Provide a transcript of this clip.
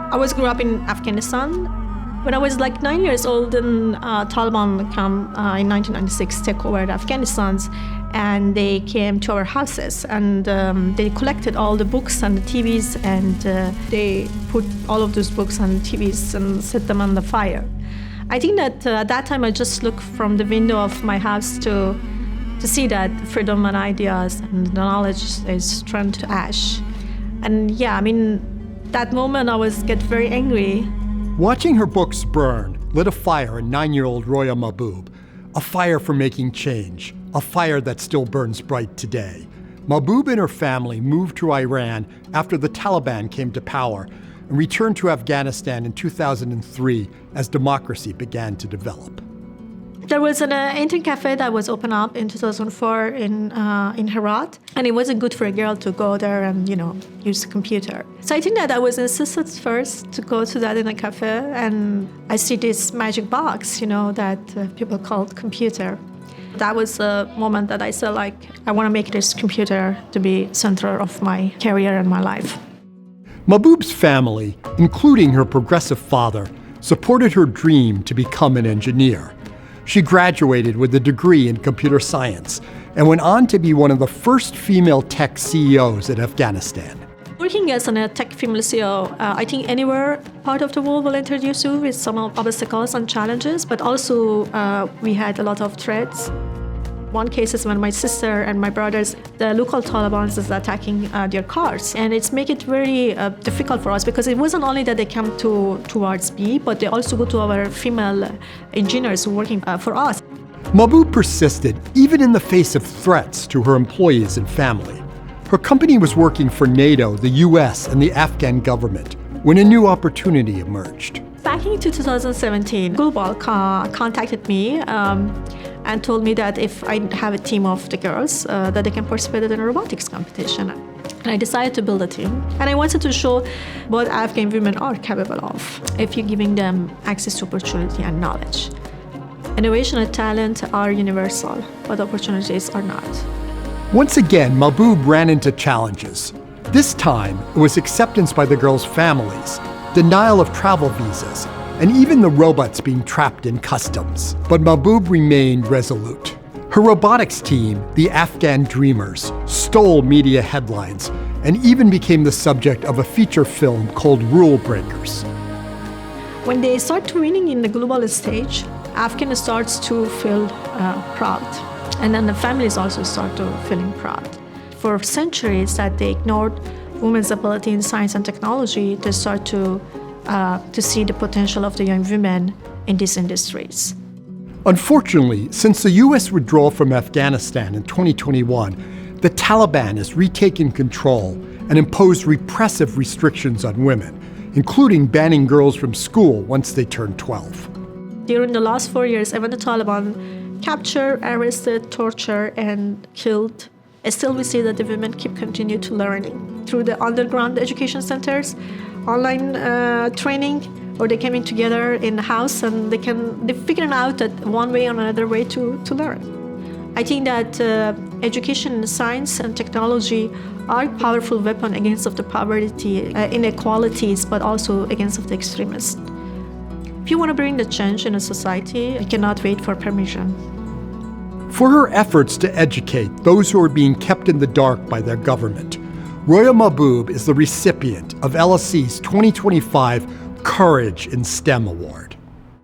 I was grew up in Afghanistan. When I was like 9 years old, and Taliban come in 1996, take over Afghanistan, and they came to our houses, and they collected all the books and the TVs, and they put all of those books and TVs and set them on the fire. I think that at that time I just looked from the window of my house to see that freedom and ideas and the knowledge is turned to ash. And yeah, I mean, that moment I get very angry. Watching her books burn lit a fire in 9-year-old Roya Mahboob, a fire for making change, a fire that still burns bright today. Mahboob and her family moved to Iran after the Taliban came to power and returned to Afghanistan in 2003 as democracy began to develop. There was an internet cafe that was opened up in 2004 in Herat, and it wasn't good for a girl to go there and, use a computer. So I think that I was insisted first to go to that internet cafe, and I see this magic box, that people called computer. That was a moment that I said, I want to make this computer to be center of my career and my life. Mahboob's family, including her progressive father, supported her dream to become an engineer. She graduated with a degree in computer science and went on to be one of the first female tech CEOs in Afghanistan. Working as a tech female CEO, I think anywhere part of the world will introduce you with some obstacles and challenges, but also we had a lot of threats. One case is when my sister and my brothers, the local Taliban is attacking their cars. And it's make it very difficult for us because it wasn't only that they come towards me, but they also go to our female engineers working for us. Mahboob persisted even in the face of threats to her employees and family. Her company was working for NATO, the US, and the Afghan government when a new opportunity emerged. Back in 2017, Global contacted me and told me that if I have a team of the girls, that they can participate in a robotics competition. And I decided to build a team. And I wanted to show what Afghan women are capable of if you're giving them access to opportunity and knowledge. Innovation and talent are universal, but opportunities are not. Once again, Mahboob ran into challenges. This time, it was acceptance by the girls' families, denial of travel visas, and even the robots being trapped in customs. But Mahboob remained resolute. Her robotics team, the Afghan Dreamers, stole media headlines and even became the subject of a feature film called Rule Breakers. When they start winning in the global stage, Afghan starts to feel proud. And then the families also start to feeling proud. For centuries that they ignored women's ability in science and technology, they start to see the potential of the young women in these industries. Unfortunately, since the U.S. withdrawal from Afghanistan in 2021, the Taliban has retaken control and imposed repressive restrictions on women, including banning girls from school once they turn 12. During the last 4 years, even the Taliban captured, arrested, tortured, and killed. Still, we see that the women continue to learning through the underground education centers, online training, or they coming together in the house and they're figuring out that one way or another way to learn. I think that education, science, and technology are a powerful weapon against of the poverty, inequalities, but also against of the extremists. If you want to bring the change in a society, you cannot wait for permission. For her efforts to educate those who are being kept in the dark by their government, Roya Mahboob is the recipient of LSE's 2025 Courage in STEM Award.